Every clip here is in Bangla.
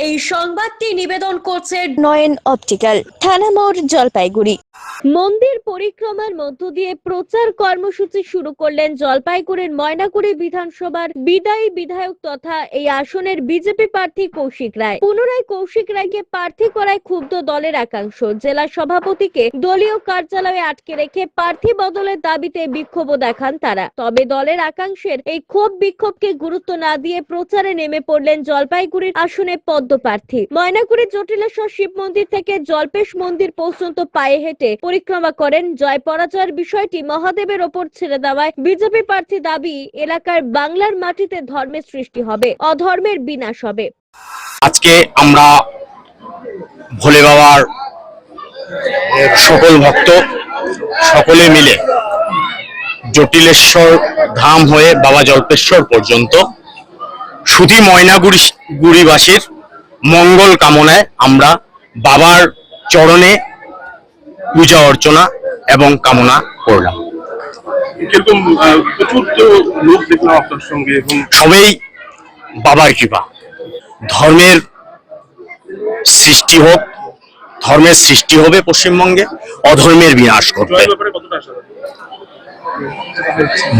এই সংবাদটি নিবেদন করছে নয়ন অপটিক্যাল, থানা মোড়, জলপাইগুড়ি। মন্দির পরিক্রমার মধ্য দিয়ে প্রচার কর্মসূচি শুরু করলেন জলপাইগুড়ির ময়নাগুড়ি বিধানসভার বিদায়ী বিধায়ক তথা এই আসনের বিজেপি প্রার্থী কৌশিক রায়। পুনরায় কৌশিক রায়কে প্রার্থী করায় ক্ষুব্ধ দলের একাংশ জেলা সভাপতিকে দলীয় কার্যালয়ে আটকে রেখে প্রার্থী বদলের দাবিতে বিক্ষোভ দেখান তারা। তবে দলের একাংশের এই ক্ষোভ বিক্ষোভকে গুরুত্ব না দিয়ে প্রচারে নেমে পড়লেন জলপাইগুড়ির আসনে পদ্ম প্রার্থী। ময়নাগুড়ির জটিলেশ্বর শিব মন্দির থেকে জল্পেশ মন্দির পর্যন্ত পায়ে হেঁটে পরিক্রমা করেন। জয় পরাজয়ের বিষয়টি মহাদেবের ওপর ছেড়ে দেওয়ায় বিজেপি প্রার্থী দাবি, এলাকার বাংলার মাটিতে ধর্মের সৃষ্টি হবে, অধর্মের বিনাশ হবে। আজকে আমরা ভোলে বাবার সকল ভক্ত সকলে মিলে জটিলেশ্বর ধাম হয়ে বাবা জল্পেশ্বর পর্যন্ত শুধু ময়নাগুড়িবাসীর মঙ্গল কামনায় আমরা বাবার চরণে পূজা অর্চনা এবং কামনা করলাম। এরকম প্রচুর তো লোক দেখলাম আপনার সঙ্গে, এবং সবাই বাবার কৃপা। ধর্মের সৃষ্টি হোক, ধর্মের সৃষ্টি হবে পশ্চিমবঙ্গে, অধর্মের বিনাশ করবে।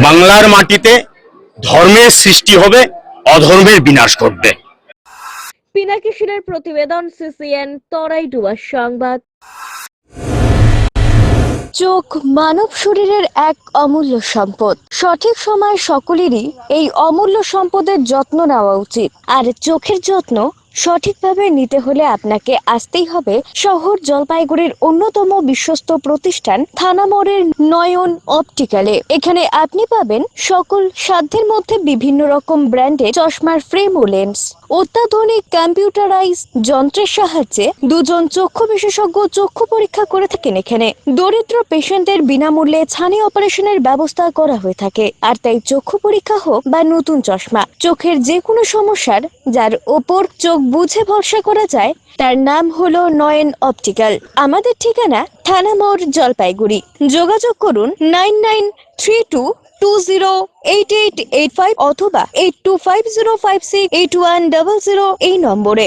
বাংলার মাটিতে ধর্মের সৃষ্টি হবে, অধর্মের বিনাশ করবে। পিনাকি সেনের প্রতিবেদন, CCN তরাইডুয়া সংবাদ। চোখ মানব শরীরের এক অমূল্য সম্পদ। সঠিক সময় সকলেরই এই অমূল্য সম্পদের যত্ন নেওয়া উচিত। আর চোখের যত্ন সঠিকভাবে নিতে হলে আপনাকে আসতেই হবে শহর জলপাইগুড়ির অন্যতম বিশ্বস্ত প্রতিষ্ঠান থানা মোড়ের নয়ন অপটিক্যালে। এখানে আপনি পাবেন সকল সাধ্যের মধ্যে বিভিন্ন রকম ব্র্যান্ডের চশমার ফ্রেম ও লেন্স। অত্যাধুনিক কম্পিউটারাইজ যন্ত্রের সাহায্যে দুজন চক্ষু বিশেষজ্ঞ চক্ষু পরীক্ষা করে থাকেন এখানে। দরিদ্র পেশেন্টদের বিনামূল্যে ছানি অপারেশনের ব্যবস্থা করা হয়ে থাকে। আর তাই চক্ষু পরীক্ষা হোক বা নতুন চশমা, চোখের যে কোনো সমস্যার যার ওপর চোখ বুঝে ভরসা করা যায় তার নাম হলো নয়ন অপটিক্যাল। আমাদের ঠিকানা থানা মোড়, জলপাইগুড়ি। যোগাযোগ করুন 9932208885 অথবা 8250568100 এই নম্বরে।